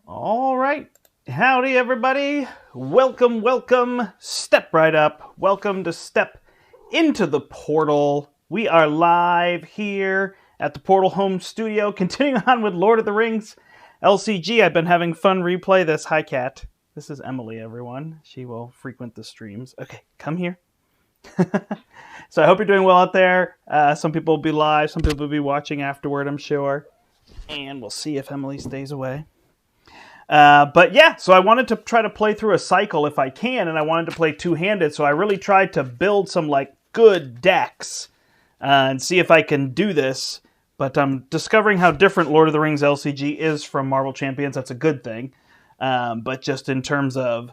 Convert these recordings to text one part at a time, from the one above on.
All right. Howdy, everybody. Welcome, welcome. Step right up. Welcome to Step into the Portal. We are live here at the Portal Home Studio, continuing on with Lord of the Rings LCG. I've been having fun replay this. Hi, Cat. This is Emily, everyone. She will frequent the streams. Okay, come here. So I hope you're doing well out there. Some people will be live. Some people will be watching afterward, I'm sure. And we'll see if Emily stays away. But yeah, so I wanted to try to play through a cycle if I can, and I wanted to play two-handed, so I really tried to build some good decks and see if I can do this. But I'm discovering how different Lord of the Rings LCG is from Marvel Champions. That's a good thing. But just in terms of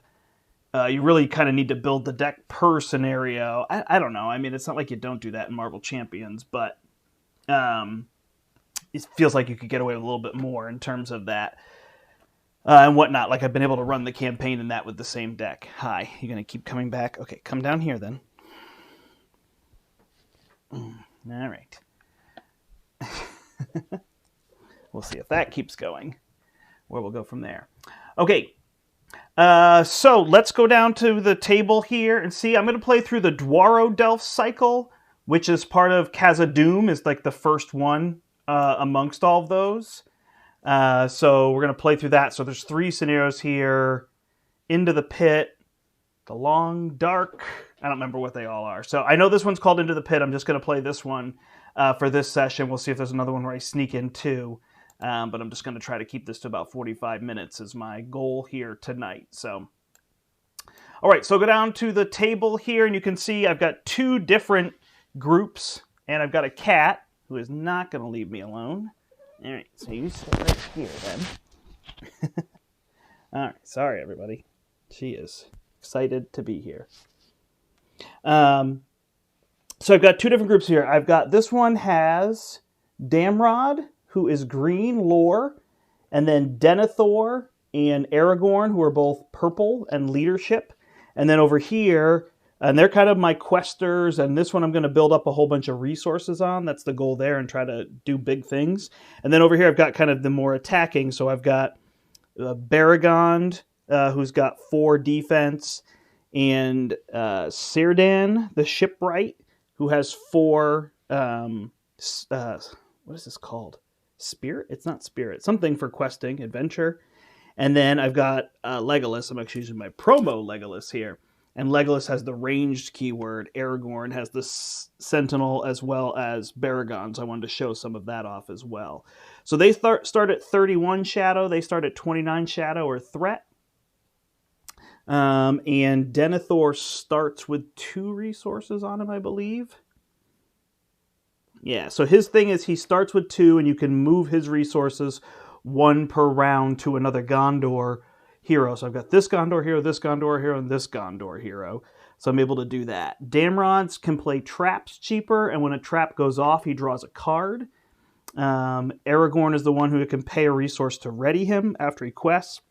you really kind of need to build the deck per scenario. I don't know. I mean, it's not like you don't do that in Marvel Champions, but it feels like you could get away with a little bit more in terms of that. And whatnot. Like, I've been able to run the campaign in that with the same deck. Hi, you're going to keep coming back? Okay, come down here then. All right. We'll see if that keeps going. Where we'll go from there. Okay. So let's go down to the table here and see. I'm going to play through the Dwarrowdelf cycle, which is part of Khazad-Dum, is like the first one amongst all of those. So we're going to play through that. So there's 3 scenarios here. Into the Pit, The Long Dark. I don't remember what they all are. So I know this one's called Into the Pit. I'm just going to play this one for this session. We'll see if there's another one where I sneak in too. But I'm just going to try to keep this to about 45 minutes is my goal here tonight. So, all right, so go down to the table here, and you can see I've got 2 different groups, and I've got a cat who is not going to leave me alone. All right, so you sit right here then. All right, sorry everybody. She is excited to be here. So I've got 2 different groups here. I've got this one has Damrod, who is green lore, and then Denethor and Aragorn, who are both purple and leadership. And then over here, and they're kind of my questers, and this one I'm going to build up a whole bunch of resources on. That's the goal there, and try to do big things. And then over here I've got kind of the more attacking, so I've got Baragond, who's got 4 defense, and Círdan, the shipwright, who has 4, what is this called? Spirit? It's not spirit. Something for questing, adventure. And then I've got Legolas. I'm actually using my promo Legolas here. And Legolas has the ranged keyword. Aragorn has the Sentinel as well as Baragond. So I wanted to show some of that off as well. So they start at 31 Shadow. They start at 29 Shadow or Threat. And Denethor starts with 2 resources on him, I believe. Yeah, so his thing is he starts with 2, and you can move his resources 1 per round to another Gondor hero. So I've got this Gondor hero, this Gondor hero, and this Gondor hero. So I'm able to do that. Damrods can play traps cheaper, and when a trap goes off, he draws a card. Aragorn is the one who can pay a resource to ready him after he quests.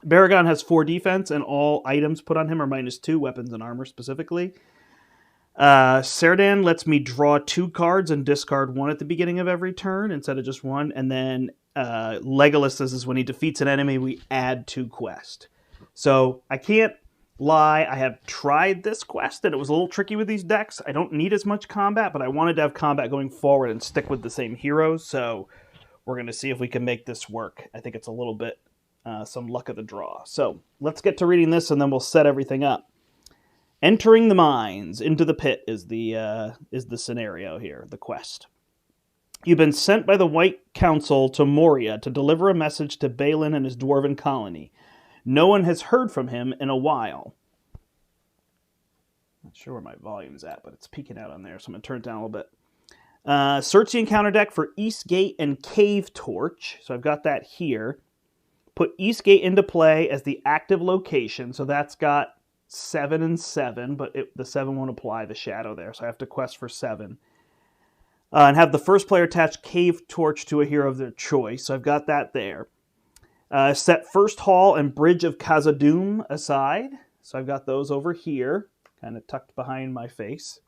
Baragond has 4 defense, and all items put on him are -2, weapons and armor specifically. Círdan lets me draw 2 cards and discard 1 at the beginning of every turn instead of just 1. And then Legolas is when he defeats an enemy, we add 2 quests. So I can't lie, I have tried this quest, and it was a little tricky with these decks. I don't need as much combat, but I wanted to have combat going forward and stick with the same heroes. So we're going to see if we can make this work. I think it's a little bit some luck of the draw. So let's get to reading this, and then we'll set everything up. Entering the mines, into the pit is the scenario here, the quest. You've been sent by the White Council to Moria to deliver a message to Balin and his dwarven colony. No one has heard from him in a while. Not sure where my volume's at, but it's peeking out on there, so I'm going to turn it down a little bit. Search the encounter deck for Eastgate and Cave Torch. So I've got that here. Put Eastgate into play as the active location, so that's got 7 and 7, but the 7 won't apply the shadow there, so I have to quest for 7. And have the first player attach Cave Torch to a hero of their choice, so I've got that there. Set First Hall and Bridge of Khazad-Dum aside, so I've got those over here, kind of tucked behind my face.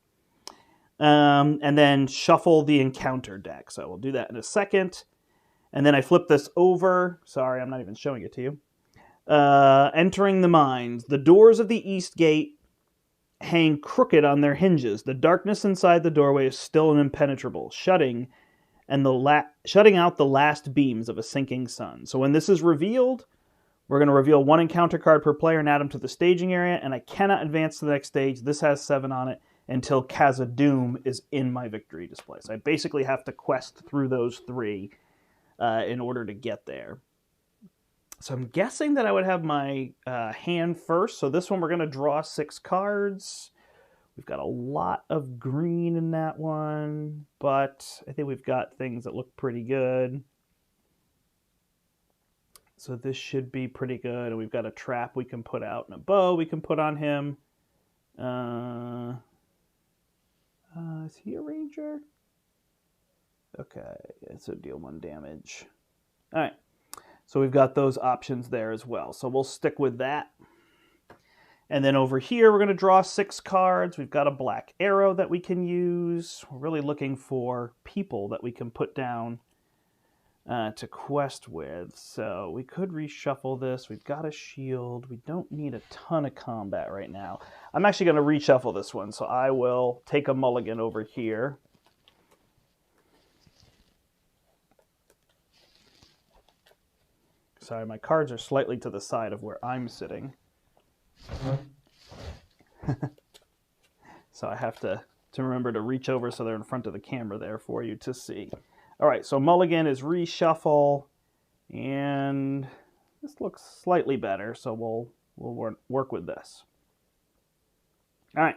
And then shuffle the encounter deck, so we'll do that in a second. And then I flip this over. Sorry, I'm not even showing it to you. Entering the mines. The doors of the east gate hang crooked on their hinges. The darkness inside the doorway is still and impenetrable, shutting out the last beams of a sinking sun. So when this is revealed, we're going to reveal one encounter card per player and add them to the staging area, and I cannot advance to the next stage. This has 7 on it until Khazad-Dum is in my victory display. So I basically have to quest through those 3 in order to get there. So I'm guessing that I would have my hand first. So this one we're going to draw 6 cards. We've got a lot of green in that one, but I think we've got things that look pretty good. So this should be pretty good. And we've got a trap we can put out and a bow we can put on him. Is he a ranger? Okay, so deal 1 damage. All right, so we've got those options there as well. So we'll stick with that. And then over here, we're going to draw 6 cards. We've got a black arrow that we can use. We're really looking for people that we can put down to quest with. So we could reshuffle this. We've got a shield. We don't need a ton of combat right now. I'm actually going to reshuffle this one. So I will take a mulligan over here. Sorry, my cards are slightly to the side of where I'm sitting. So I have to remember to reach over so they're in front of the camera there for you to see. All right, so mulligan is reshuffle, and this looks slightly better, so we'll work with this. All right,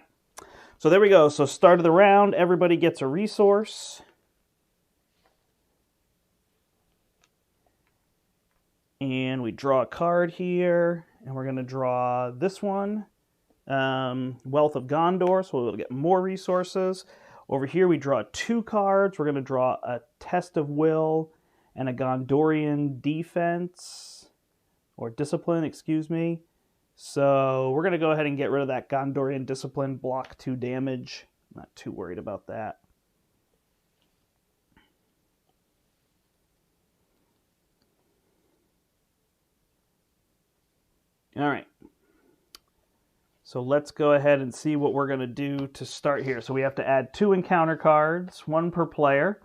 so there we go. So start of the round, everybody gets a resource. And we draw a card here, and we're going to draw this one, Wealth of Gondor, so we'll get more resources. Over here we draw 2 cards. We're going to draw a Test of Will and a Gondorian Defense, or Discipline, excuse me. So we're going to go ahead and get rid of that Gondorian Discipline, block 2 damage. I'm not too worried about that. All right, so let's go ahead and see what we're going to do to start here. So we have to add 2 encounter cards, 1 per player.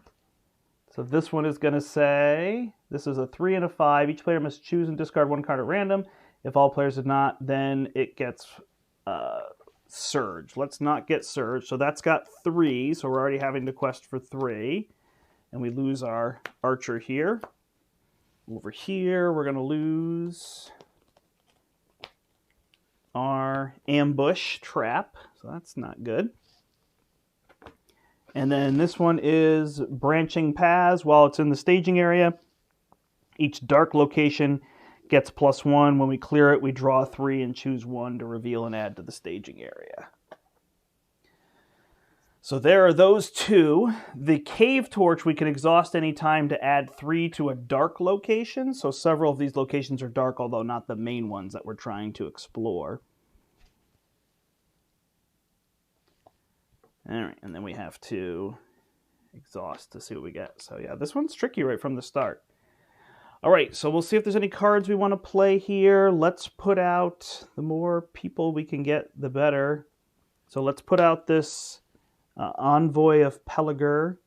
So this one is going to say, this is a 3 and a 5. Each player must choose and discard 1 card at random. If all players have not, then it gets Surge. Let's not get Surge. So that's got 3, so we're already having to quest for 3. And we lose our archer here. Over here, we're going to lose our ambush trap, so that's not good. And then this one is branching paths. While it's in the staging area, each dark location gets +1. When we clear it, we draw 3 and choose 1 to reveal and add to the staging area. So there are those 2. The cave torch we can exhaust any time to add 3 to a dark location. So several of these locations are dark, although not the main ones that we're trying to explore. All right, and then we have to exhaust to see what we get. So yeah, this one's tricky right from the start. All right, so we'll see if there's any cards we want to play here. Let's put out, the more people we can get, the better. So let's put out this Envoy of Pelagur.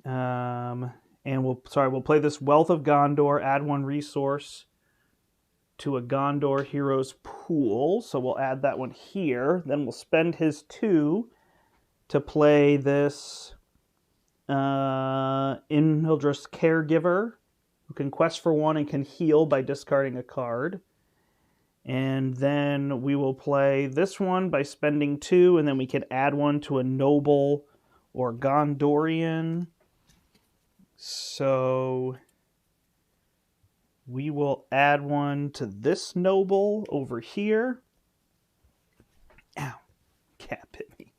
And we'll play this Wealth of Gondor, add 1 resource to a Gondor Heroes pool. So we'll add that one here. Then we'll spend his 2 to play this Inhildrus Caregiver, who can quest for 1 and can heal by discarding a card. And then we will play this one by spending 2, and then we can add 1 to a Noble or Gondorian. So we will add 1 to this Noble over here. Ow, cat bit me.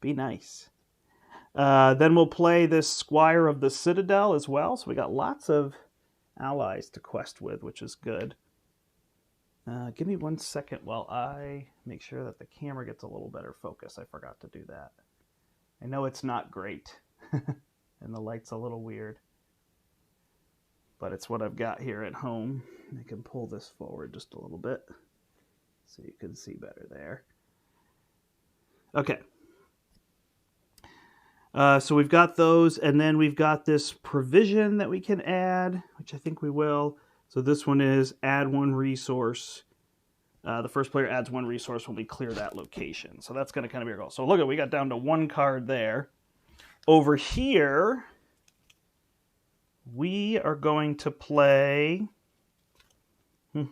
Be nice. Then we'll play this Squire of the Citadel as well. So we got lots of allies to quest with, which is good. Give me 1 second while I make sure that the camera gets a little better focus. I forgot to do that. I know it's not great. and the light's a little weird. But it's what I've got here at home. I can pull this forward just a little bit so you can see better there. Okay. So we've got those, and then we've got this provision that we can add, which I think we will. So this one is add one resource. The first player adds one resource when we clear that location. So that's going to kind of be our goal. So look at, we got down to one card there. Over here, we are going to play... I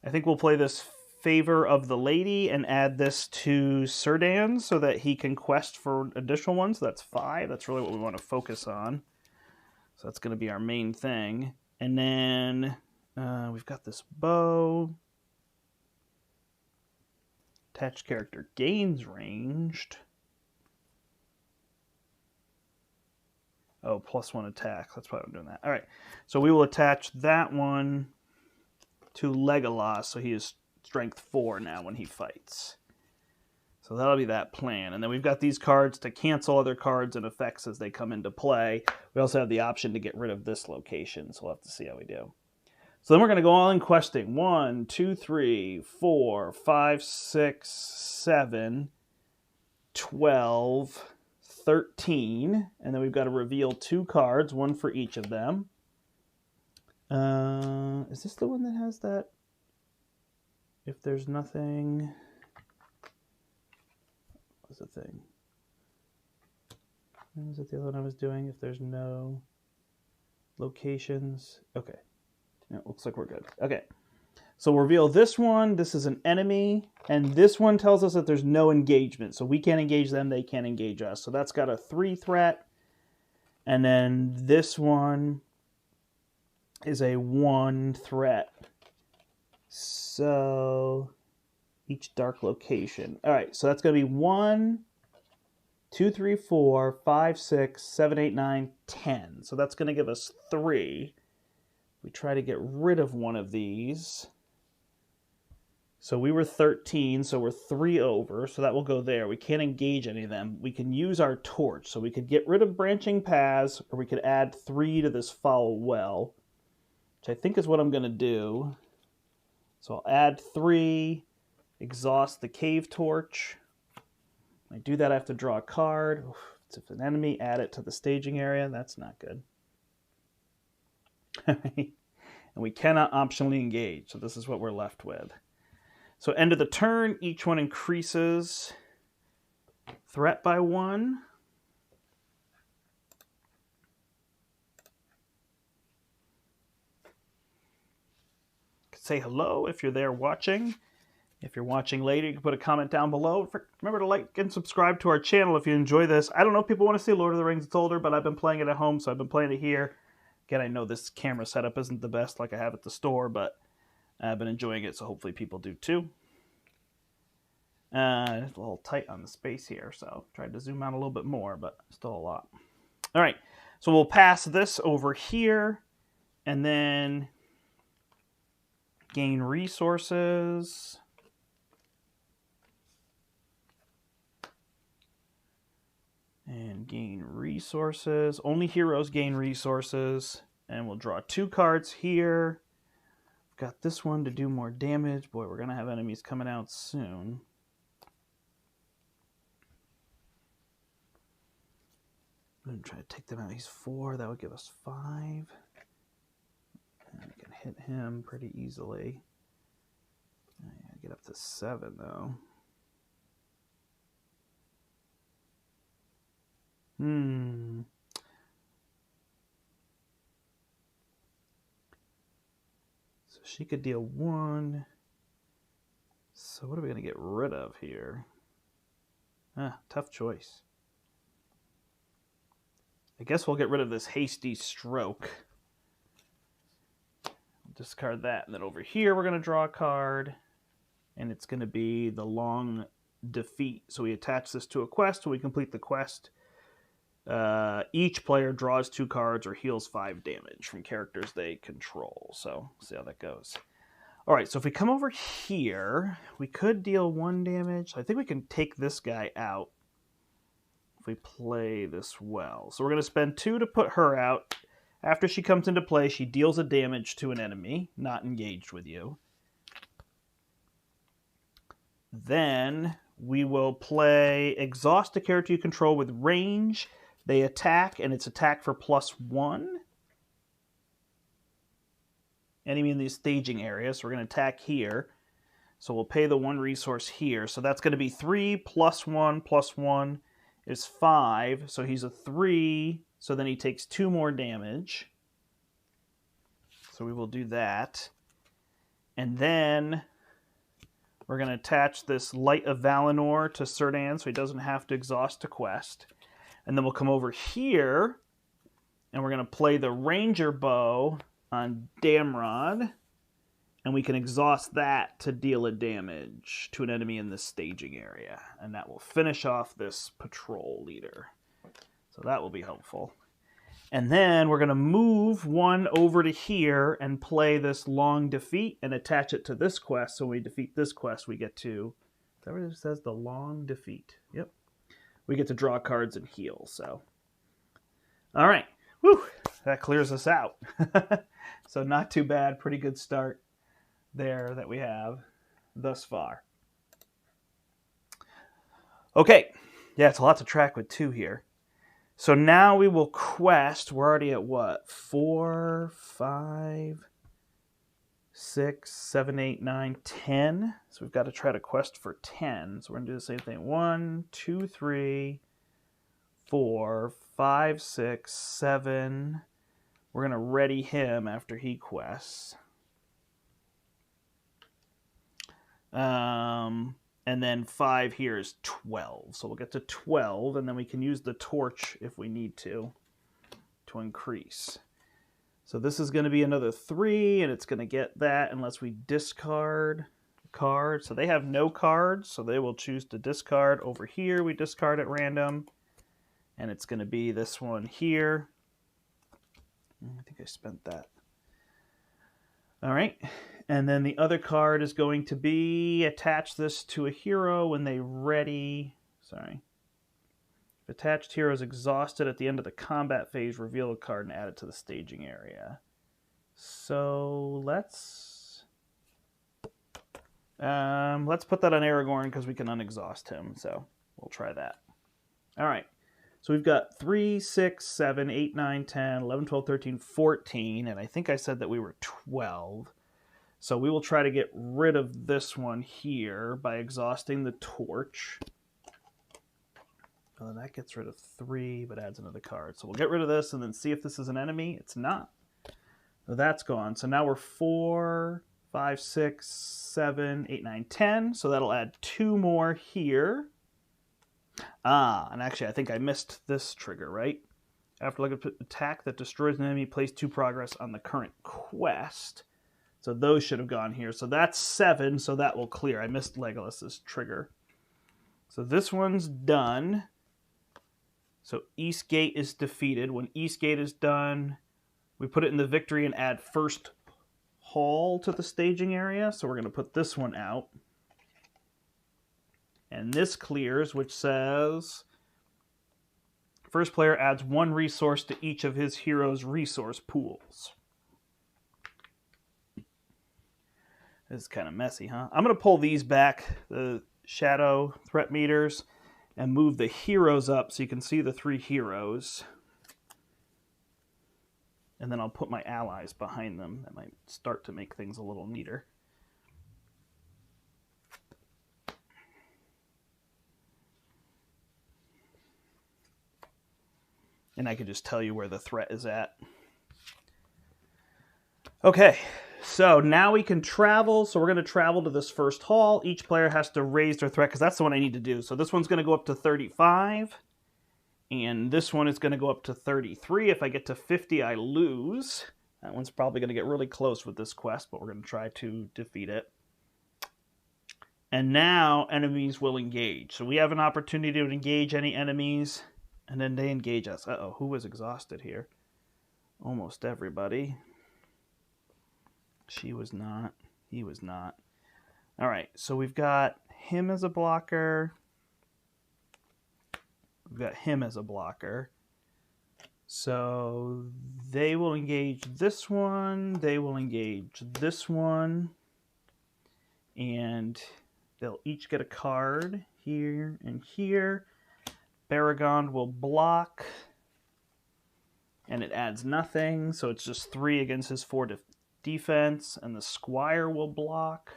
think we'll play this Favor of the Lady and add this to Serdan so that he can quest for additional ones. So that's 5. That's really what we want to focus on. So that's going to be our main thing. And then we've got this bow. Attached character gains ranged. Oh, +1 attack. That's why I'm doing that. All right. So we will attach that one to Legolas. So he is strength 4 now when he fights. So that'll be that plan. And then we've got these cards to cancel other cards and effects as they come into play. We also have the option to get rid of this location. So we'll have to see how we do. So then we're going to go all in questing. 1, 2, 3, 4, 5, 6, 7, 12... 13, and then we've got to reveal 2 cards, one for each of them. Is this the one that has that? If there's nothing... What's the thing? Was it the other one I was doing? If there's no locations. Okay. Yeah, looks like we're good. Okay. So we'll reveal this one. This is an enemy. And this one tells us that there's no engagement. So we can't engage them. They can't engage us. So that's got a 3 threat. And then this one is a 1 threat. So each dark location. All right. So that's going to be 1, 2, 3, 4, 5, 6, 7, 8, 9, 10. So that's going to give us 3. We try to get rid of one of these. So we were 13, so we're 3 over, so that will go there. We can't engage any of them. We can use our torch, so we could get rid of branching paths, or we could add 3 to this foul well, which I think is what I'm going to do. So I'll add 3, exhaust the cave torch. When I do that, I have to draw a card. If it's an enemy, add it to the staging area. That's not good. And we cannot optionally engage, so this is what we're left with. So end of the turn, each one increases threat by 1. Say hello if you're there watching. If you're watching later, you can put a comment down below. Remember to like and subscribe to our channel if you enjoy this. I don't know if people want to see Lord of the Rings. It's older, but I've been playing it at home, so I've been playing it here. Again, I know this camera setup isn't the best like I have at the store, but I've been enjoying it, so hopefully people do too. It's a little tight on the space here, so tried to zoom out a little bit more, but still a lot. All right, so we'll pass this over here, and then gain resources. And gain resources. Only heroes gain resources. And we'll draw 2 cards here. Got this one to do more damage. Boy, we're going to have enemies coming out soon. I'm going to try to take them out. He's 4. That would give us 5. And we can hit him pretty easily. I gotta get up to 7, though. So she could deal 1. So what are we going to get rid of here? Tough choice. I guess we'll get rid of this hasty stroke. Discard that. And then over here we're going to draw a card. And it's going to be the long defeat. So we attach this to a quest. When we complete the quest, each player draws 2 cards or heals 5 damage from characters they control. So we'll see how that goes. All right, so if we come over here, we could deal 1 damage. I think we can take this guy out. if we play this well. So we're going to spend 2 to put her out. After she comes into play, she deals a damage to an enemy not engaged with you. Then we will play exhaust a character you control with range. They attack, and it's attack for +1. Enemy in the staging area, so we're going to attack here. So we'll pay the 1 resource here. So that's going to be 3 + 1 + 1 is 5. So he's a 3. So then he takes 2 more damage. So we will do that. And then we're going to attach this Light of Valinor to Serdan so he doesn't have to exhaust a quest. And then we'll come over here and we're going to play the Ranger Bow on Damrod. And we can exhaust that to deal a damage to an enemy in the staging area. And that will finish off this patrol leader. So that will be helpful. And then we're going to move 1 over to here and play this Long Defeat and attach it to this quest. So when we defeat this quest, we get to... Is that what it says? The Long Defeat. Yep. We get to draw cards and heal. So, all right. Whew. That clears us out. So not too bad. Pretty good start there that we have thus far. Okay. Yeah, it's a lot to track with 2 here. So now we will quest. We're already at what? 4, 5, 6, 7, 8, 9, 10. So we've got to try to quest for 10. So we're going to do the same thing. 1, 2, 3, 4, 5, 6, 7. We're going to ready him after he quests. And then 5 here is 12. So we'll get to 12, and then we can use the torch if we need to increase. So this is going to be another 3, and it's going to get that unless we discard a card. So they have no cards, so they will choose to discard. Over here, we discard at random, and it's going to be this one here. I think I spent that. All right. And then the other card is going to be attach this to a hero when they ready. Sorry. If attached hero is exhausted at the end of the combat phase, reveal a card and add it to the staging area. So let's put that on Aragorn because we can unexhaust him. So we'll try that. All right. So we've got 3, 6, 7, 8, 9, 10, 11, 12, 13, 14. And I think I said that we were 12. So we will try to get rid of this one here by exhausting the torch. Well, that gets rid of 3, but adds another card. So we'll get rid of this and then see if this is an enemy. It's not. So that's gone. So now we're 4, 5, 6, 7, 8, 9, 10. So that'll add 2 more here. And actually, I think I missed this trigger, right? After like an attack that destroys an enemy, place 2 progress on the current quest. So those should have gone here. So that's 7, so that will clear. I missed Legolas's trigger. So this one's done. So Eastgate is defeated. When Eastgate is done, we put it in the victory and add first hall to the staging area. So we're going to put this one out. And this clears, which says first player adds 1 resource to each of his heroes' resource pools. This is kind of messy, huh? I'm going to pull these back, the shadow threat meters, and move the heroes up so you can see the 3 heroes. And then I'll put my allies behind them. That might start to make things a little neater. And I can just tell you where the threat is at. Okay, so now we can travel. So we're going to travel to this first hall. Each player has to raise their threat because that's the one I need to do. So this one's going to go up to 35. And this one is going to go up to 33. If I get to 50, I lose. That one's probably going to get really close with this quest, but we're going to try to defeat it. And now enemies will engage. So we have an opportunity to engage any enemies. And then they engage us. Uh-oh, who was exhausted here? Almost everybody. She was not. He was not. All right, so we've got him as a blocker. We've got him as a blocker. So they will engage this one, they will engage this one, and they'll each get a card here and here. Baragon will block, and it adds nothing, so it's just 3 against his 4 defense, and the Squire will block.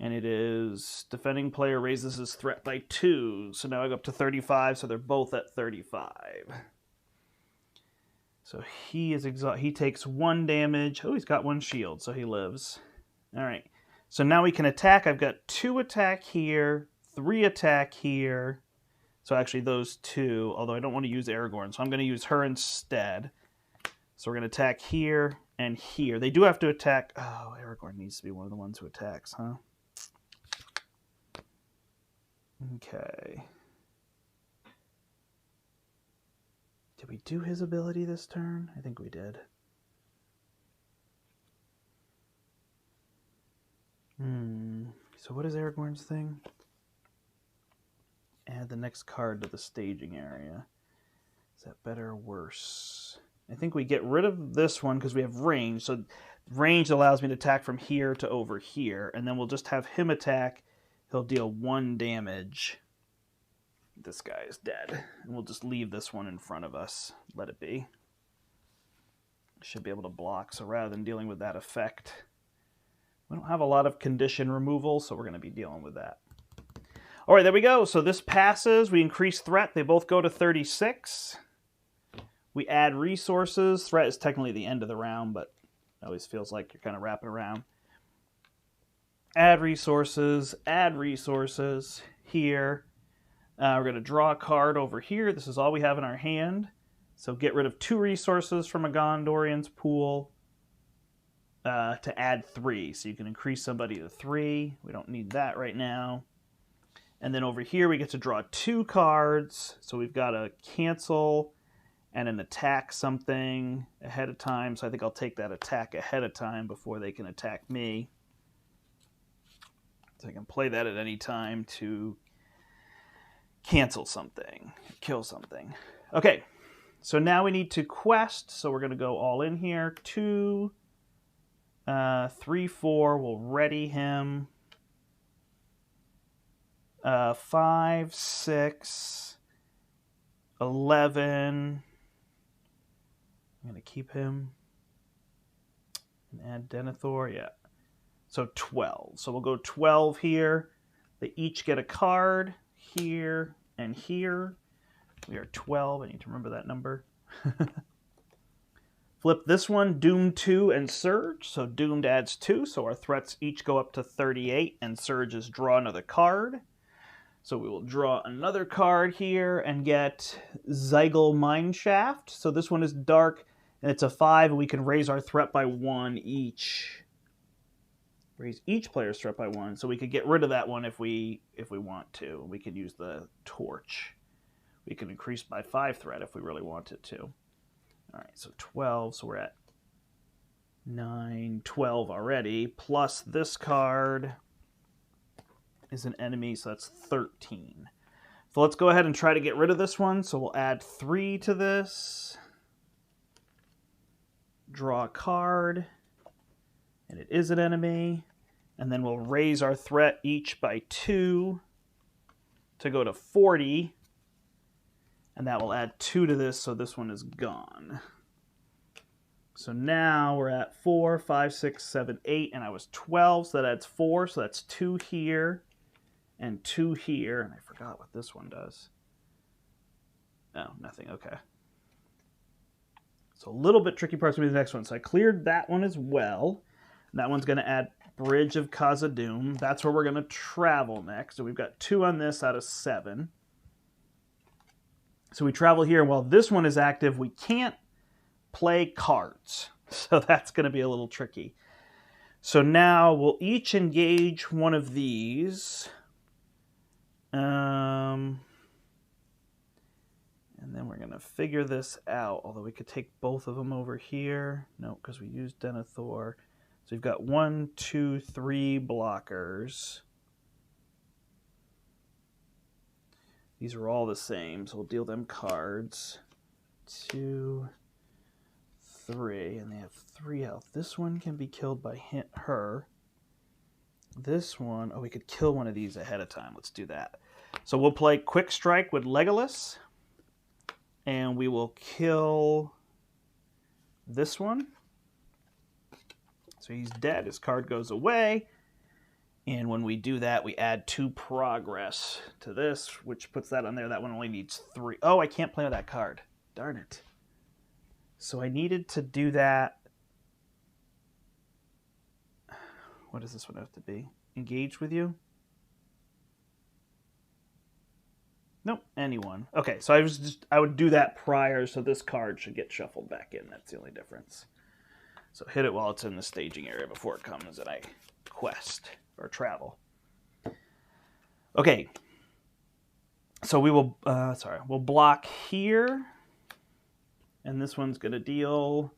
And it is defending player raises his threat by 2. So now I go up to 35, so they're both at 35. So he is he takes 1 damage. Oh, he's got 1 shield, so he lives. All right. So now we can attack. I've got 2 attack here, 3 attack here. So actually those 2, although I don't want to use Aragorn, so I'm going to use her instead. So we're going to attack here and here. They do have to attack. Oh, Aragorn needs to be one of the ones who attacks, huh? Okay. Did we do his ability this turn? I think we did. So what is Aragorn's thing? Add the next card to the staging area. Is that better or worse? I think we get rid of this one because we have range. So range allows me to attack from here to over here. And then we'll just have him attack. He'll deal 1 damage. This guy is dead. And we'll just leave this one in front of us. Let it be. Should be able to block. So rather than dealing with that effect, we don't have a lot of condition removal, so we're going to be dealing with that. All right, there we go. So this passes. We increase threat. They both go to 36. We add resources. Threat is technically the end of the round, but it always feels like you're kind of wrapping around. Add resources here. We're going to draw a card over here. This is all we have in our hand. So get rid of 2 resources from a Gondorian's pool to add 3. So you can increase somebody to 3. We don't need that right now. And then over here we get to draw 2 cards. So we've got a cancel and an attack something ahead of time. So I think I'll take that attack ahead of time before they can attack me. So I can play that at any time to cancel something, kill something. Okay, so now we need to quest. So we're going to go all in here. 2, 3, 4. We'll ready him. 5, 6, 11. I'm going to keep him and add Denethor. Yeah. So 12. So we'll go 12 here. They each get a card here and here. We are 12. I need to remember that number. Flip this one, Doom 2 and Surge. So Doomed adds 2. So our threats each go up to 38. And Surge is draw another card. So we will draw another card here and get Zygal Mineshaft. So this one is dark and it's a 5. And we can raise our threat by 1 each. Raise each player's threat by 1. So we could get rid of that one if we want to. We could use the torch. We can increase by 5 threat if we really wanted to. All right, so 12. So we're at 9, 12 already. Plus this card is an enemy, so that's 13. So let's go ahead and try to get rid of this one. So we'll add 3 to this. Draw a card. And it is an enemy. And then we'll raise our threat each by 2 to go to 40. And that will add 2 to this, so this one is gone. So now we're at 4, 5, 6, 7, 8, and I was 12, so that adds 4. So that's 2 here and 2 here. And I forgot what this one does. Oh, nothing. Okay. So a little bit tricky parts to be the next one. So I cleared that one as well. That one's going to add Bridge of Khazad-Dum. That's where we're going to travel next. So we've got 2 on this out of 7. So we travel here. While this one is active, we can't play cards. So that's going to be a little tricky. So now we'll each engage one of these. And then we're going to figure this out. Although we could take both of them over here. No, because we used Denethor. So we've got 1, 2, 3 blockers. These are all the same, so we'll deal them cards. 2, 3, and they have 3 health. This one can be killed by her. This one, oh, we could kill one of these ahead of time. Let's do that. So we'll play Quick Strike with Legolas, and we will kill this one. So he's dead. His card goes away. And when we do that, we add 2 progress to this, which puts that on there. That one only needs 3. Oh, I can't play with that card. Darn it. So I needed to do that. What does this one have to be? Engage with you? Nope, anyone. Okay, so I would do that prior, so this card should get shuffled back in. That's the only difference. So hit it while it's in the staging area before it comes and I quest or travel. Okay. So we will we'll block here. And this one's going to deal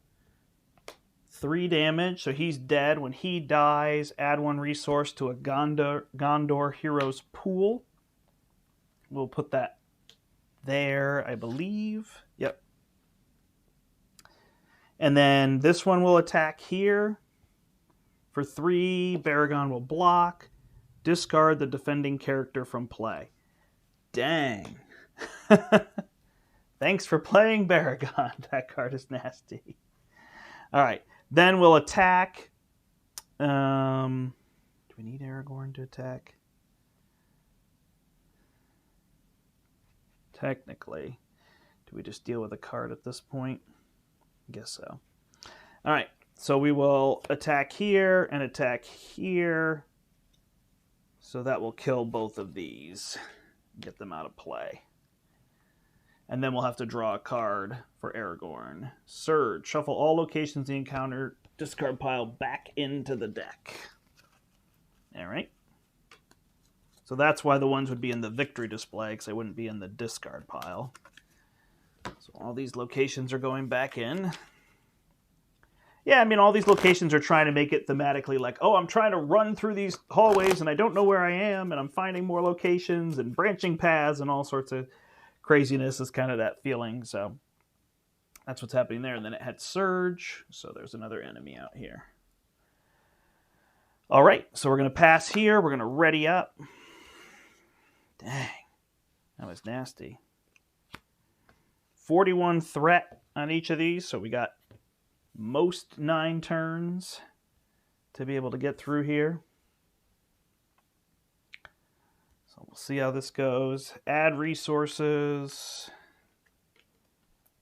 3 damage. So he's dead. When he dies, add 1 resource to a Gondor hero's pool. We'll put that there, I believe. Yep. And then this one will attack here. For 3, Baragon will block. Discard the defending character from play. Dang. Thanks for playing Baragon. That card is nasty. All right. Then we'll attack. Do we need Aragorn to attack? Technically. Do we just deal with a card at this point? I guess so. All right. So we will attack here and attack here. So that will kill both of these. Get them out of play. And then we'll have to draw a card for Aragorn. Surge. Shuffle all locations in the encounter discard pile back into the deck. All right. So that's why the ones would be in the victory display, because they wouldn't be in the discard pile. So all these locations are going back in. Yeah, I mean, all these locations are trying to make it thematically like, oh, I'm trying to run through these hallways and I don't know where I am, and I'm finding more locations and branching paths and all sorts of craziness is kind of that feeling. So that's what's happening there. And then it had Surge, so there's another enemy out here. All right, so we're going to pass here. We're going to ready up. Dang, that was nasty. 41 threat on each of these, so we got most 9 turns to be able to get through here. So we'll see how this goes. Add resources.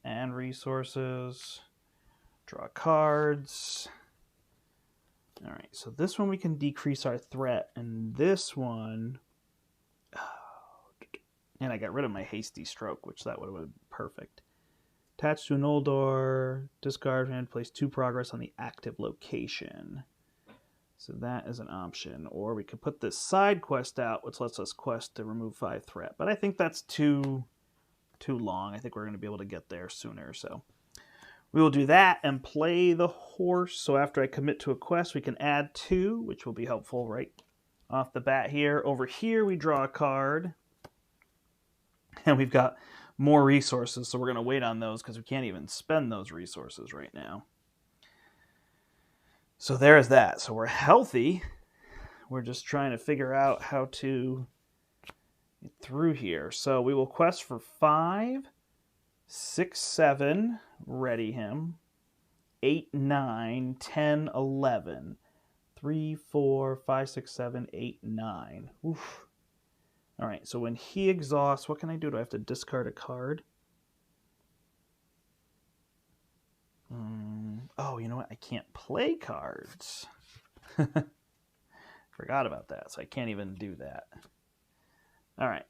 And resources. Draw cards. All right, so this one we can decrease our threat, and this one, and I got rid of my hasty stroke, which that would have been perfect. Attach to an Noldor, discard hand, place 2 progress on the active location. So that is an option. Or we could put this side quest out, which lets us quest to remove 5 threat. But I think that's too long. I think we're going to be able to get there sooner. So we will do that and play the horse. So after I commit to a quest, we can add 2, which will be helpful right off the bat here. Over here, we draw a card. And we've got more resources, so we're going to wait on those because we can't even spend those resources right now. So there's that. So we're healthy. We're just trying to figure out how to get through here. So we will quest for 5, 6, 7, ready him, 8, 9, 10, 11, 3, 4, 5, 6, 7, 8, 9. Oof. All right, so when he exhausts, what can I do? Do I have to discard a card? Oh, you know what? I can't play cards. Forgot about that, so I can't even do that. All right.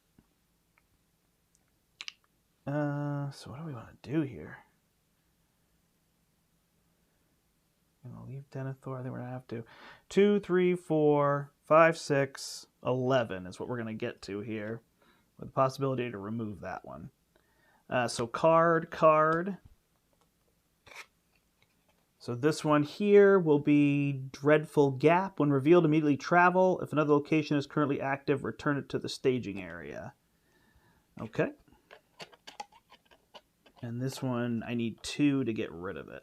So what do we want to do here? I'm going to leave Denethor. I think we're going to have to. 2, 3, 4, 5, 6, 11 is what we're going to get to here, with the possibility to remove that one. So card. So this one here will be Dreadful Gap. When revealed, immediately travel. If another location is currently active, return it to the staging area. Okay. And this one, I need 2 to get rid of it.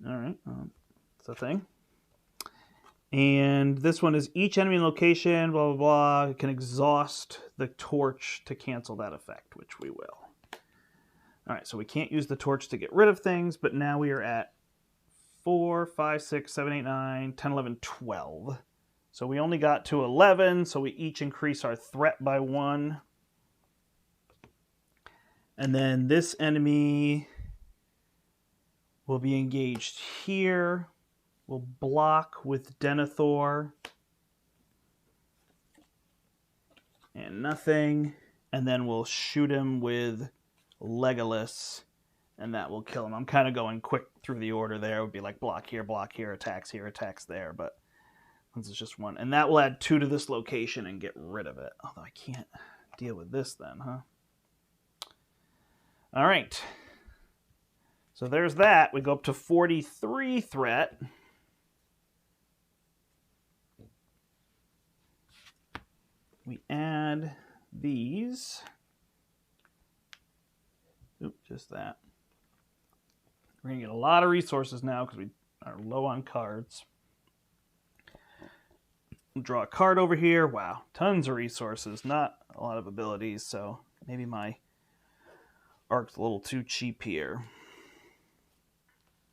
All right. It's a thing. And this one is each enemy location, blah, blah, blah. It can exhaust the torch to cancel that effect, which we will. All right, so we can't use the torch to get rid of things, but now we are at 4, 5, 6, 7, 8, 9, 10, 11, 12. So we only got to 11, so we each increase our threat by 1. And then this enemy will be engaged here. We'll block with Denethor. And nothing. And then we'll shoot him with Legolas. And that will kill him. I'm kind of going quick through the order there. It would be like block here, attacks here, attacks there. But this is just 1. And that will add 2 to this location and get rid of it. Although I can't deal with this then, huh? All right. So there's that. We go up to 43 threat. We add these. Oop, just that. We're going to get a lot of resources now because we are low on cards. We'll draw a card over here. Wow, tons of resources, not a lot of abilities, so maybe my arc's a little too cheap here.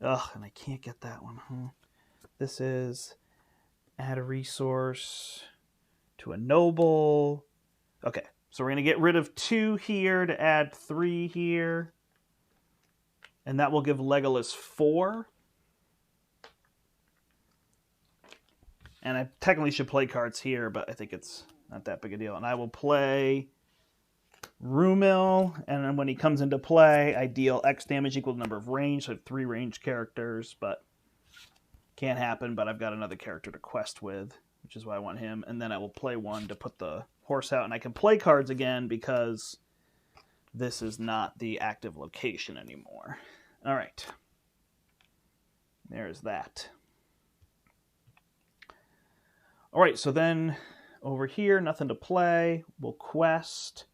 Ugh, and I can't get that one. Huh? This is add a resource to a noble. Okay, so we're going to get rid of 2 here to add 3 here. And that will give Legolas 4. And I technically should play cards here, but I think it's not that big a deal. And I will play Rumil, and then when he comes into play, I deal X damage equal to the number of range. So I have 3 ranged characters, but can't happen. But I've got another character to quest with, which is why I want him. And then I will play 1 to put the horse out. And I can play cards again because this is not the active location anymore. All right. There's that. All right, so then over here, nothing to play. We'll quest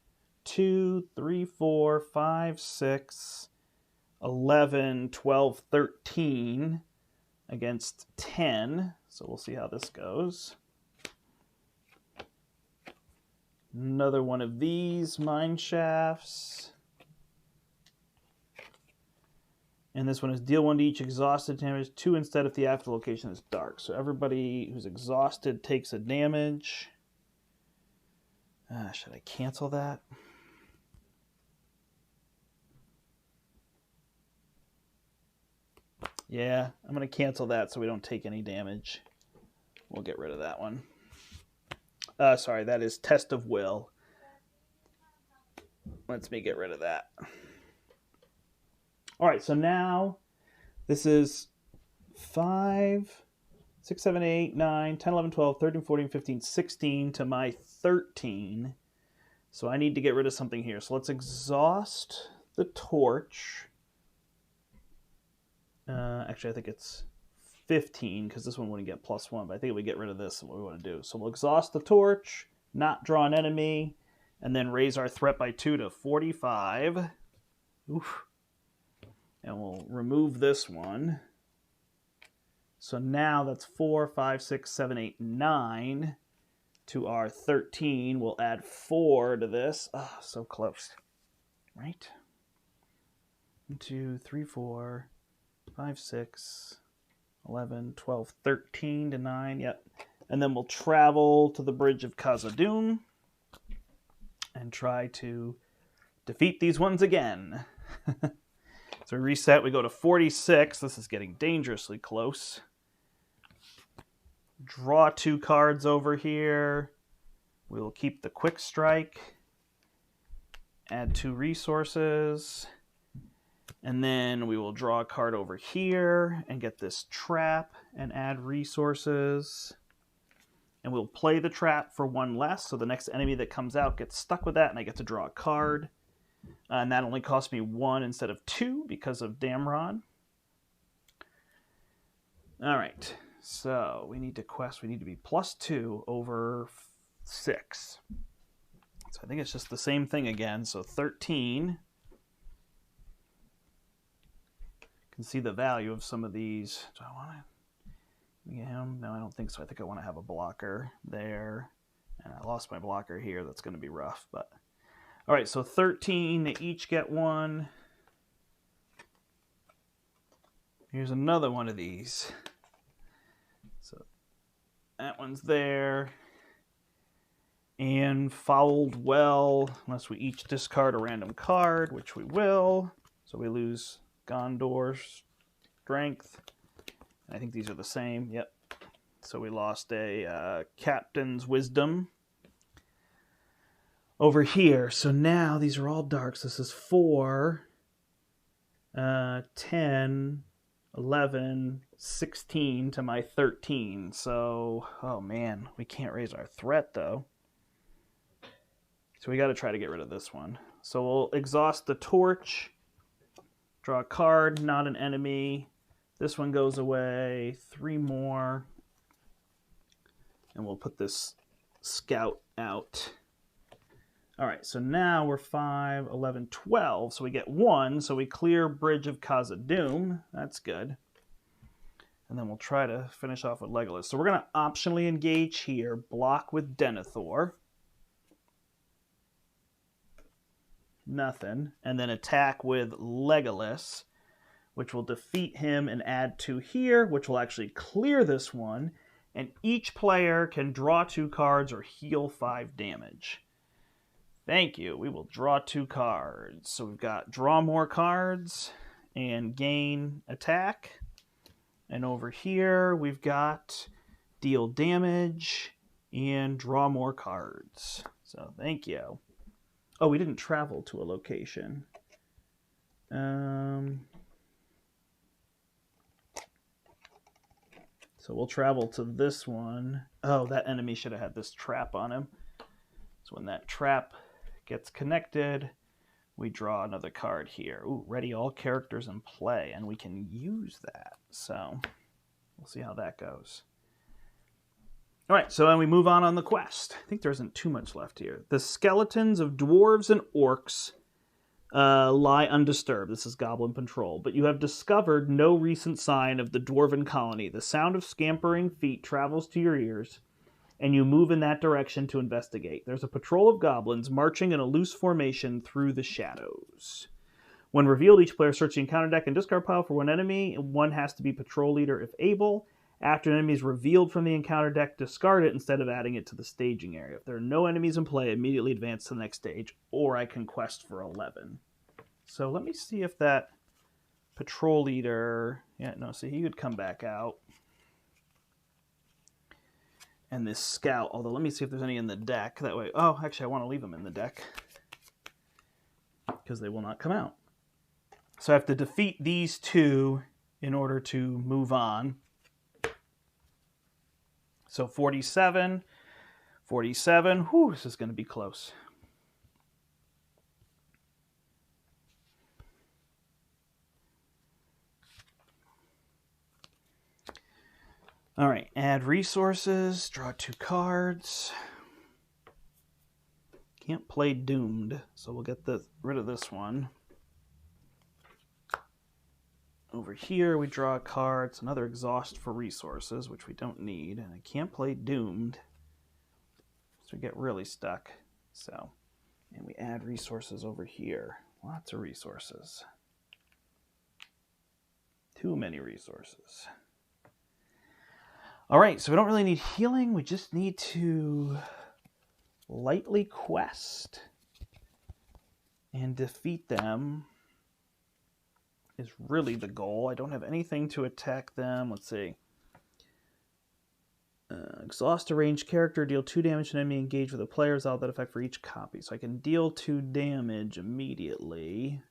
2, 3, 4, 5, 6, 11, 12, 13 against 10. So we'll see how this goes. Another one of these mine shafts. And this one is deal 1 to each exhausted damage, 2 instead if the active location is dark. So everybody who's exhausted takes a damage. Should I cancel that? Yeah, I'm going to cancel that so we don't take any damage. We'll get rid of that one. Sorry, that is Test of Will. Lets me get rid of that. All right, so now this is 5, 6, 7, 8, 9, 10, 11, 12, 13, 14, 15, 16 to my 13. So I need to get rid of something here. So let's exhaust the torch. Actually, I think it's 15 because this one wouldn't get +1, but I think we get rid of this and what we want to do. So we'll exhaust the torch, not draw an enemy, and then raise our threat by 2 to 45. Oof. And we'll remove this one. So now that's 4, 5, 6, 7, 8, 9 to our 13. We'll add 4 to this. Oh, so close. Right? 1, 2, 3, 4, 5, 6, 11, 12, 13 to 9. Yep. And then we'll travel to the bridge of Khazad-Dum and try to defeat these ones again. So we reset. We go to 46. This is getting dangerously close. Draw 2 cards over here. We will keep the quick strike. Add 2 resources. And then we will draw a card over here and get this trap and add resources. And we'll play the trap for 1 less. So the next enemy that comes out gets stuck with that and I get to draw a card. And that only cost me 1 instead of 2 because of Damron. All right. So we need to quest. We need to be +2 over 6. So I think it's just the same thing again. So 13. You can see the value of some of these. Do I want to get him? No, I don't think so. I think I want to have a blocker there. And I lost my blocker here. That's going to be rough. But all right, so 13. They each get one. Here's another one of these. So that one's there. And fouled well, unless we each discard a random card, which we will. So we lose Gondor's strength. I think these are the same. Yep. So we lost a Captain's Wisdom over here. So now these are all darks. This is 4, 10, 11, 16 to my 13. So, oh man, we can't raise our threat though. So we got to try to get rid of this one. So we'll exhaust the torch, draw a card, not an enemy. This one goes away, 3 more. And we'll put this scout out. All right, so now we're 5, 11, 12. So we get 1, so we clear Bridge of Khazad-Dum. That's good. And then we'll try to finish off with Legolas. So we're going to optionally engage here, block with Denethor. Nothing. And then attack with Legolas, which will defeat him and add 2 here, which will actually clear this one. And each player can draw 2 cards or heal 5 damage. Thank you. We will draw 2 cards. So we've got draw more cards and gain attack. And over here we've got deal damage and draw more cards. So thank you. Oh, we didn't travel to a location. So we'll travel to this one. Oh, that enemy should have had this trap on him. So when that trap gets connected, we draw another card here. Ooh, ready all characters in play, and we can use that. So we'll see how that goes. All right, so then we move on the quest. I think there isn't too much left here. The skeletons of dwarves and orcs lie undisturbed. This is Goblin Patrol. But you have discovered no recent sign of the dwarven colony. The sound of scampering feet travels to your ears, and you move in that direction to investigate. There's a patrol of goblins marching in a loose formation through the shadows. When revealed, each player search the encounter deck and discard pile for one enemy. One has to be patrol leader if able. After an enemy is revealed from the encounter deck, discard it instead of adding it to the staging area. If there are no enemies in play, immediately advance to the next stage, or I can quest for 11. So let me see if that patrol leader... Yeah, no, see, he would come back out. And this scout, although let me see if there's any in the deck. That way... Oh, actually, I want to leave them in the deck, because they will not come out. So I have to defeat these 2 in order to move on. So 47, 47. Whew, this is going to be close. All right, add resources, draw 2 cards. Can't play Doomed, so we'll get rid of this one. Over here, we draw a card. It's another exhaust for resources, which we don't need. And I can't play Doomed, so we get really stuck. So, and we add resources over here. Lots of resources. Too many resources. All right, so we don't really need healing. We just need to lightly quest and defeat them. Is really the goal. I don't have anything to attack them. Let's see. Exhaust a ranged character, deal 2 damage to an enemy, engage with a player, resolve that effect for each copy. So I can deal 2 damage immediately.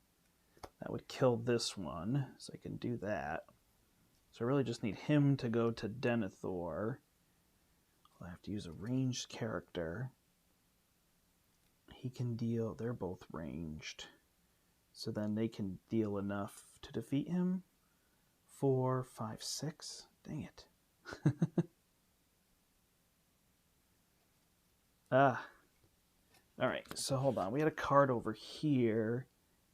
That would kill this one, so I can do that. So I really just need him to go to Denethor. I have to use a ranged character. He can deal... They're both ranged. So then they can deal enough to defeat him. 4, 5, 6. Dang it. All right, so hold on. We had a card over here.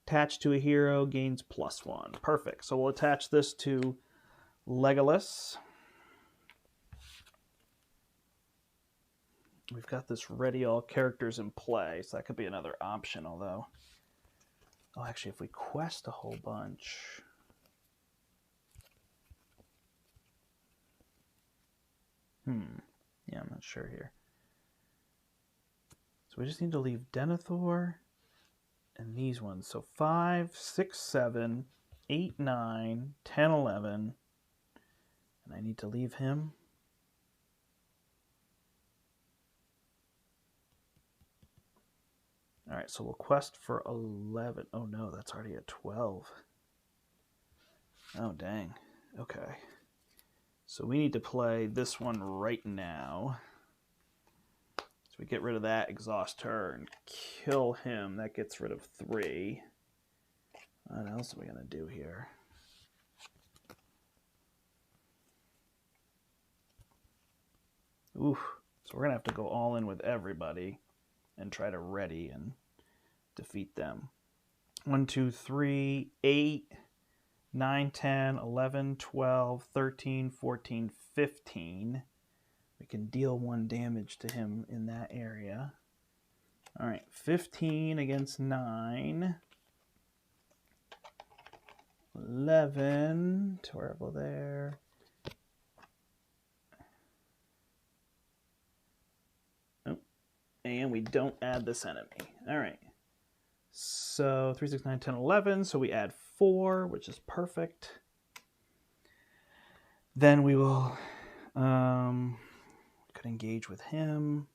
Attached to a hero, gains +1. Perfect. So we'll attach this to Legolas. We've got this ready all characters in play, so that could be another option, although... Oh, actually, if we quest a whole bunch... Yeah, I'm not sure here. So we just need to leave Denethor and these ones. So 5, 6, 7, 8, 9, 10, 11. And I need to leave him. All right, so we'll quest for 11. Oh, no, that's already at 12. Oh, dang. Okay. So we need to play this one right now. So we get rid of that, exhaust her, and kill him. That gets rid of 3. What else are we going to do here? Oof. So we're going to have to go all in with everybody and try to ready and defeat them. 1, 2, 3, 8, 9, 10, 11, 12, 13, 14, 15. We can deal 1 damage to him in that area. All right, 15 against 9. 11, terrible there. Oh, and we don't add this enemy. All right. So 3, 6, 9, 10, 11. So we add 4, which is perfect. Then we will could engage with him.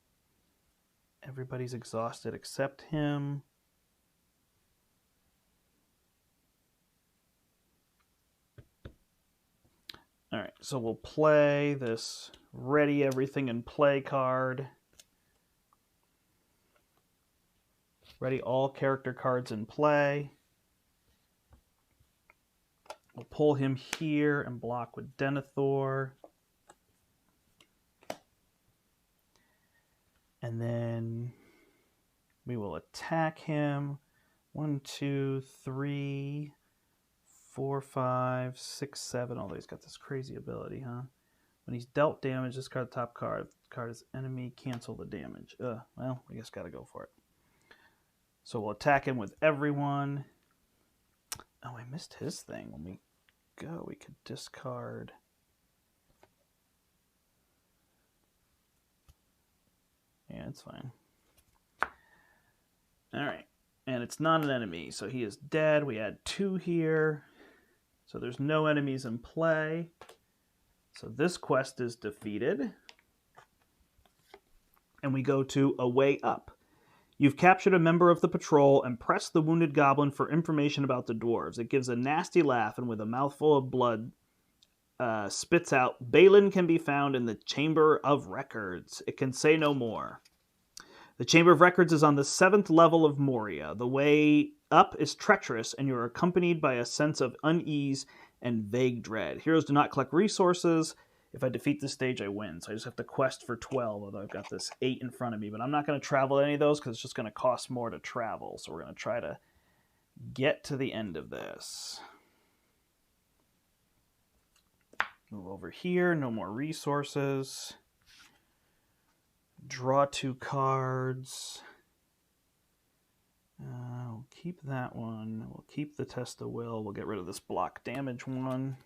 Everybody's exhausted except him. All right, so we'll play this ready everything in play card. Ready all character cards in play. We'll pull him here and block with Denethor. And then we will attack him. 1, 2, 3, 4, 5, 6, 7. Although he's got this crazy ability, huh? When he's dealt damage, discard the top card. If the card is enemy, cancel the damage. Well, I guess gotta go for it. So we'll attack him with everyone. Oh, I missed his thing. When we go, we could discard. Yeah, it's fine. All right. And it's not an enemy, so he is dead. We add 2 here. So there's no enemies in play. So this quest is defeated. And we go to A Way Up. You've captured a member of the patrol and pressed the wounded goblin for information about the dwarves. It gives a nasty laugh and with a mouthful of blood spits out, Balin can be found in the Chamber of Records. It can say no more. The Chamber of Records is on the 7th level of Moria. The way up is treacherous, and you're accompanied by a sense of unease and vague dread. Heroes do not collect resources. If I defeat this stage, I win. So I just have to quest for 12, although I've got this 8 in front of me. But I'm not going to travel any of those because it's just going to cost more to travel. So we're going to try to get to the end of this. Move over here. No more resources. Draw 2 cards. We'll keep that one. We'll keep the Test of Will. We'll get rid of this block damage one.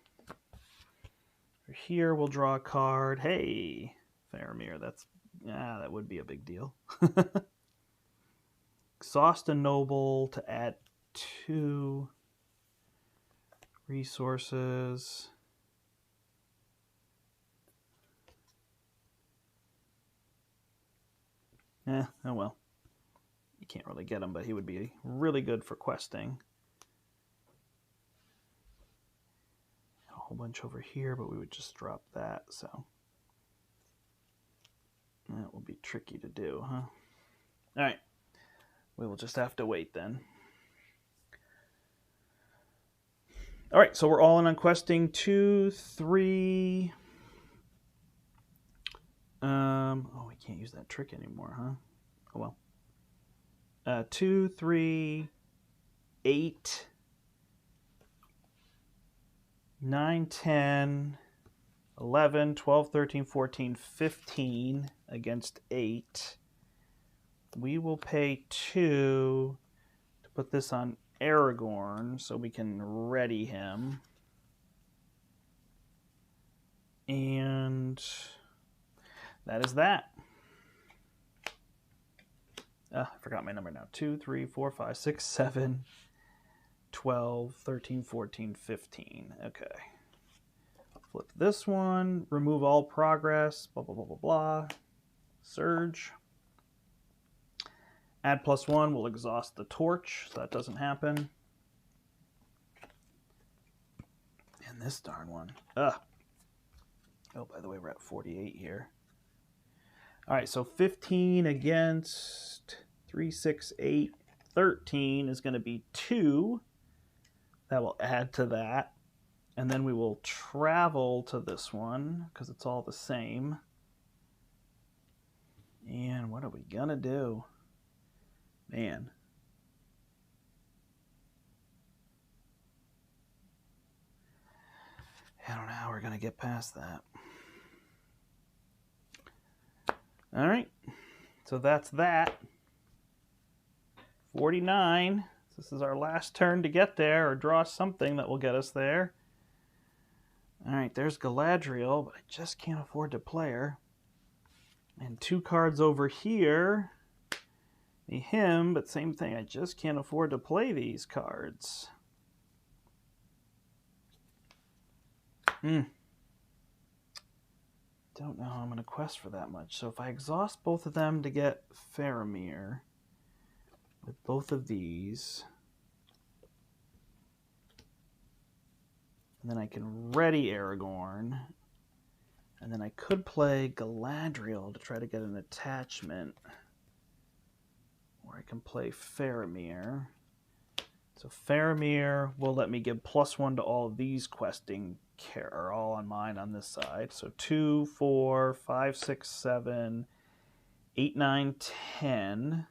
Here we'll draw a card. Hey, Faramir, that would be a big deal. Exhaust a noble to add 2 resources. Oh well. You can't really get him, but he would be really good for questing. A whole bunch over here, but we would just drop that, so that will be tricky to do, huh? All right. We will just have to wait then. All right, so we're all in on questing 2, 3. Oh, we can't use that trick anymore, huh? Oh well. 2, 3, 8, 9, 10, 11, 12, 13, 14, 15 against 8. We will pay 2 to put this on Aragorn so we can ready him. And that is that. I forgot my number now. 2, 3, 4, 5, 6, 7, 12, 13, 14, 15. Okay. Flip this one. Remove all progress. Blah, blah, blah, blah, blah. Surge. Add +1 will exhaust the torch, so that doesn't happen. And this darn one. Oh, by the way, we're at 48 here. All right, so 15 against 3, 6, 8, 13 is going to be 2. That will add to that. And then we will travel to this one because it's all the same. And what are we going to do? Man. I don't know how we're going to get past that. All right. So that's that. 49. This is our last turn to get there or draw something that will get us there. All right, there's Galadriel, but I just can't afford to play her. And 2 cards over here. Him, but same thing. I just can't afford to play these cards. Don't know how I'm going to quest for that much. So if I exhaust both of them to get Faramir with both of these, and then I can ready Aragorn, and then I could play Galadriel to try to get an attachment. Or I can play Faramir. So Faramir will let me give +1 to all of these questing, are all on mine on this side. So 2, 4, 5, 6, 7, 8, 9, 10,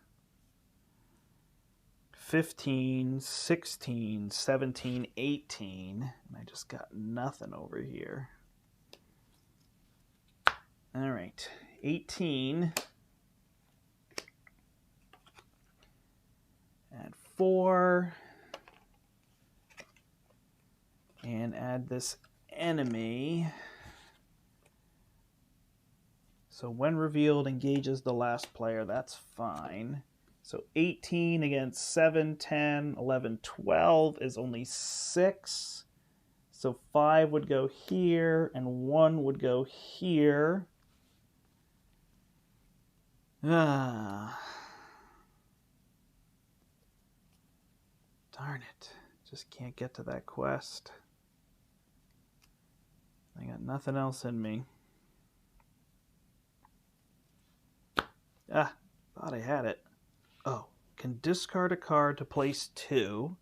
15, 16, 17, 18. And I just got nothing over here. All right, 18. Add 4. And add this enemy. So when revealed, engages the last player. That's fine. So 18 against 7, 10, 11, 12 is only 6. So 5 would go here, and 1 would go here. Darn it. Just can't get to that quest. I got nothing else in me. Thought I had it. Oh, can discard a card to place 2.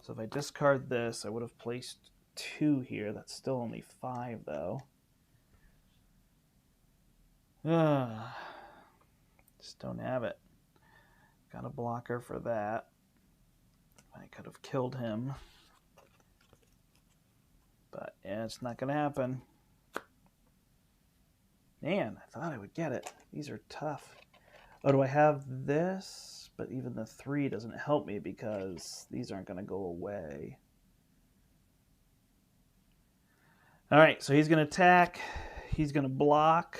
So if I discard this, I would have placed 2 here. That's still only 5, though. Just don't have it. Got a blocker for that. I could have killed him. But yeah, it's not going to happen. Man, I thought I would get it. These are tough. Oh, do I have this? But even the 3 doesn't help me because these aren't going to go away. All right, so he's going to attack. He's going to block.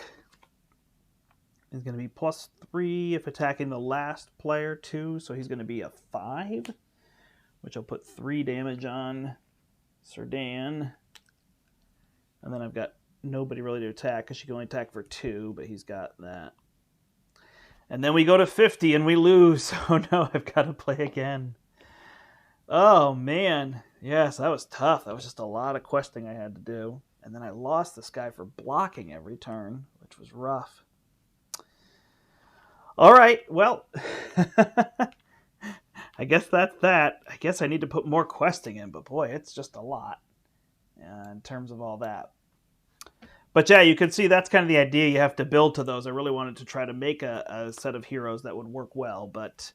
He's going to be +3 if attacking the last player too. So he's going to be a 5, which I'll put 3 damage on Serdan. And then I've got nobody really to attack because she can only attack for 2, but he's got that. And then we go to 50 and we lose. Oh no, I've got to play again. Oh man. Yes, that was tough. That was just a lot of questing I had to do. And then I lost this guy for blocking every turn, which was rough. All right, well, I guess that's that. I guess I need to put more questing in, but boy, it's just a lot in terms of all that. But yeah, you can see that's kind of the idea. You have to build to those. I really wanted to try to make a set of heroes that would work well, but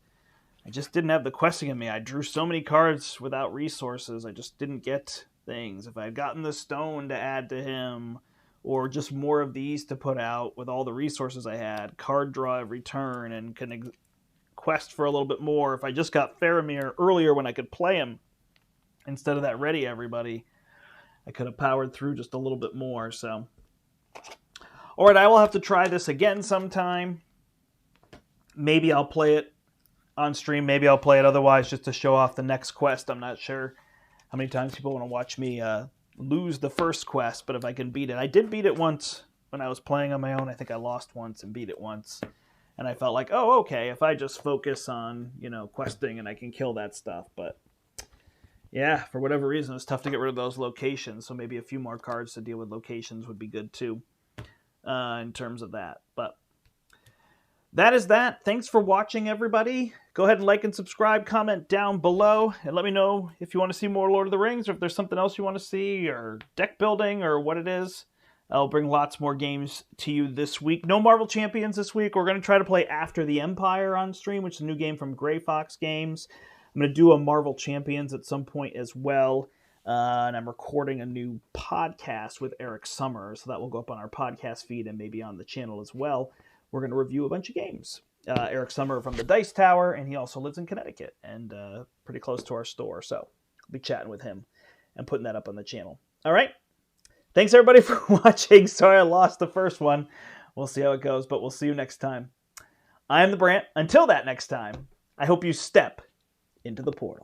I just didn't have the questing in me. I drew so many cards without resources. I just didn't get things. If I had gotten the stone to add to him, or just more of these to put out with all the resources I had, card draw every turn, and can quest for a little bit more. If I just got Faramir earlier when I could play him, instead of that ready everybody, I could have powered through just a little bit more. So, all right, I will have to try this again sometime. Maybe I'll play it on stream. Maybe I'll play it otherwise just to show off the next quest. I'm not sure how many times people want to watch me lose the first quest, but if I can beat it. I did beat it once when I was playing on my own. I think I lost once and beat it once. And I felt like, oh, okay, if I just focus on, questing and I can kill that stuff. But yeah, for whatever reason, it's tough to get rid of those locations. So maybe a few more cards to deal with locations would be good too in terms of that. But that is that. Thanks for watching, everybody. Go ahead and like and subscribe, comment down below, and let me know if you want to see more Lord of the Rings or if there's something else you want to see or deck building or what it is. I'll bring lots more games to you this week. No Marvel Champions this week. We're going to try to play After the Empire on stream, which is a new game from Gray Fox Games. I'm going to do a Marvel Champions at some point as well. And I'm recording a new podcast with Eric Summers, so that will go up on our podcast feed and maybe on the channel as well. We're going to review a bunch of games. Eric Summer from the Dice Tower, and he also lives in Connecticut and pretty close to our store. So I'll be chatting with him and putting that up on the channel. All right. Thanks, everybody, for watching. Sorry I lost the first one. We'll see how it goes, but we'll see you next time. I am the Brandt. Until that next time, I hope you step into the portal.